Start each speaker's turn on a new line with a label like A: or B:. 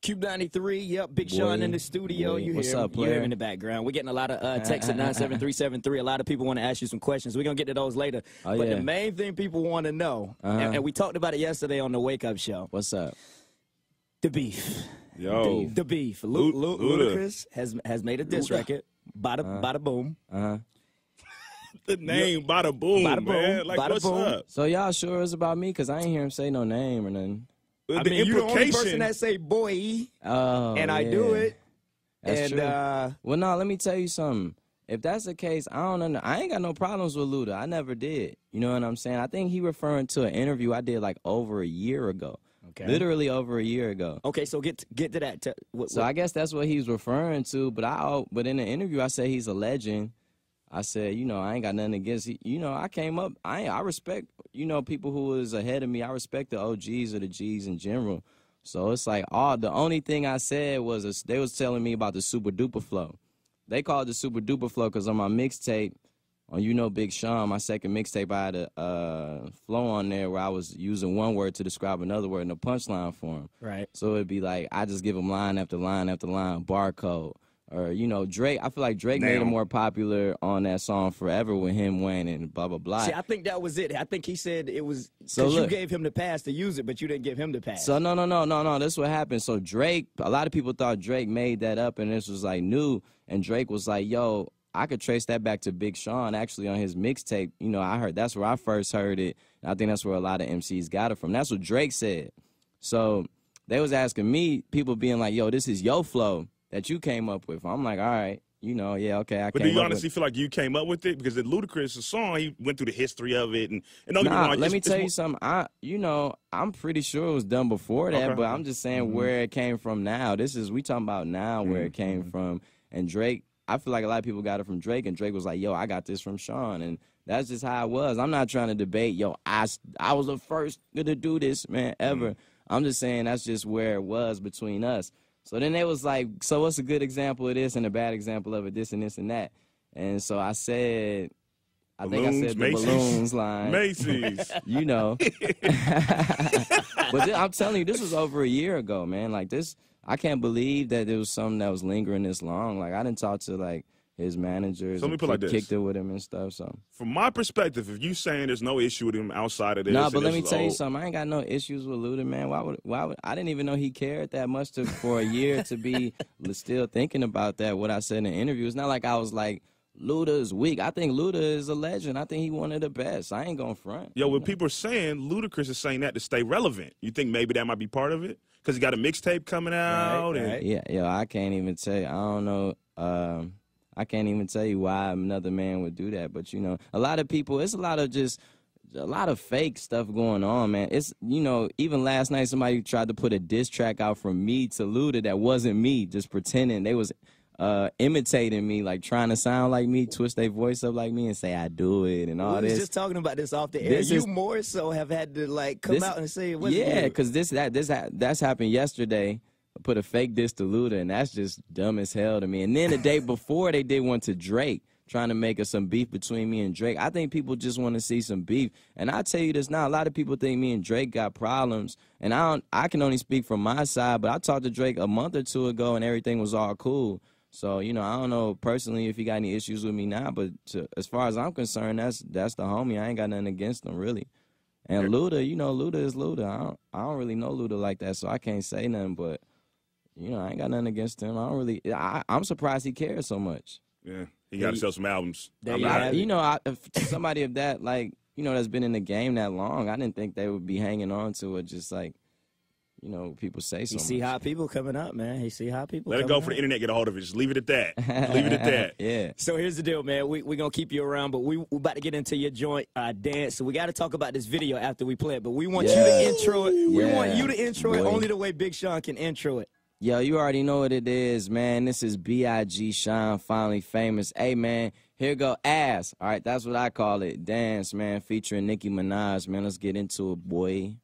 A: Cube 93, yep, Big Sean in the studio. You
B: What's
A: hear,
B: up,
A: you hear him
B: player?
A: in the background. We're getting a lot of texts at 97373. A lot of people want to ask you some questions. We're going to get to those later.
B: Oh,
A: but
B: yeah.
A: the main thing people want to know, and we talked about it yesterday on the Wake Up Show.
B: What's up?
A: The beef.
C: Yo.
A: The beef. Ludacris has made a diss record. Bada boom.
C: The name Badda Boom,
A: Bada boom,
C: man. Like,
A: bada
C: what's
A: boom.
C: up?
B: So y'all sure it's about me? Because I ain't hear him say no name or nothing.
A: I
C: The
A: mean, you're the only person
C: implication.
A: that say boy,
B: Oh,
A: and I
B: yeah.
A: do it.
B: That's
A: and
B: true. Well, no, let me tell you something. If that's the case, I don't know. I ain't got no problems with Luda. I never did. You know what I'm saying? I think he referring to an interview I did like over a year ago.
A: Okay.
B: Literally over a year ago.
A: Okay, so get to that.
B: So I guess that's what he's referring to. But in the interview, I said he's a legend. I said, you know, I ain't got nothing against. You know, I came up. I respect, you know, people who was ahead of me. I respect the OGs or the Gs in general. So it's like, the only thing I said was they was telling me about the super duper flow. They called it the super duper flow because on my mixtape, on You Know Big Sean, my second mixtape, I had a flow on there where I was using one word to describe another word in a punchline form.
A: Right.
B: So it'd be like, I just give them line after line after line, barcode. Or, you know, Drake, I feel like Drake made it more popular on that song Forever with him, Wayne, and blah, blah, blah.
A: See, I think that was it. I think he said it was
B: So
A: because you
B: look.
A: gave him the pass to use it, but you didn't give him the pass.
B: So no. This is what happened. So Drake, a lot of people thought Drake made that up and this was like new. And Drake was like, yo, I could trace that back to Big Sean actually on his mixtape. You know, I heard that's where I first heard it. And I think that's where a lot of MCs got it from. That's what Drake said. So they was asking me, people being like, yo, this is your flow that you came up with. I'm like, all right, you know, yeah, okay.
C: But do you honestly feel like you came up with it? Because the Ludacris song, he went through the history of it. And don't get me wrong,
B: let me tell you something. I'm pretty sure it was done before that,
C: Okay.
B: but I'm just saying where it came from now. We talking about now where it came from. And Drake, I feel like a lot of people got it from Drake, and Drake was like, yo, I got this from Sean. And that's just how it was. I'm not trying to debate, yo, I was the first to do this, man, ever. I'm just saying that's just where it was between us. So then they was like, so what's a good example of this and a bad example of it, this and this and that? And so I said, I think I said the
C: Macy's.
B: balloons line.
C: Macy's.
B: You know. But I'm telling you, this was over a year ago, man. Like this, I can't believe that there was something that was lingering this long. Like I didn't talk to like his managers.
C: So let me put it like this.
B: Kicked it with him and stuff. So
C: From my perspective, if you saying there's no issue with him outside of this.
B: no, but
C: and
B: let
C: this
B: me
C: is
B: tell you
C: old-
B: something. I ain't got no issues with Luda, man. Why would I didn't even know he cared that much for a year to be still thinking about that. What I said in the interview. It's not like I was like, Luda is weak. I think Luda is a legend. I think he one of the best. I ain't gonna front.
C: Yo, what people are saying, Ludacris is saying that to stay relevant. You think maybe that might be part of it? Because he got a mixtape coming out.
A: Right.
B: Yeah, yo, I can't even tell you. I don't know. I can't even tell you why another man would do that. But, you know, a lot of people, it's a lot of fake stuff going on, man. It's, you know, even last night somebody tried to put a diss track out from me to Luda that wasn't me, just pretending they was imitating me, like trying to sound like me, twist their voice up like me and say I do it and all
A: We
B: this.
A: was just talking about this off the air. You more so have had to like come out and say it wasn't
B: yeah,
A: you.
B: because that's happened yesterday. I put a fake diss to Luda, and that's just dumb as hell to me. And then the day before, they did one to Drake, trying to make some beef between me and Drake. I think people just want to see some beef. And I tell you this now, a lot of people think me and Drake got problems. And I can only speak from my side, but I talked to Drake a month or two ago, and everything was all cool. So, you know, I don't know personally if he got any issues with me now, but as far as I'm concerned, that's the homie. I ain't got nothing against him, really. And Luda, you know, Luda is Luda. I don't really know Luda like that, so I can't say nothing, but you know, I ain't got nothing against him. I'm surprised he cares so much.
C: Yeah, he got to sell some albums.
B: You know, somebody of that, like, you know, that's been in the game that long, I didn't think they would be hanging on to it just like, you know, people say so
A: much. You see how people coming up, man. You see how people
C: Let it go for the internet, get a hold of it. Just leave it at that. Leave it at that.
B: Yeah.
A: So here's the deal, man. We're going to keep you around, but we about to get into your joint dance. So we got to talk about this video after we play it. But we want you to intro it. We want you to intro it only the way Big Sean can intro it.
B: Yo, you already know what it is, man. This is B.I.G. Sean, finally famous. Hey, man, here go Ass. All right, that's what I call it. Dance, man, featuring Nicki Minaj, man. Let's get into it, boy.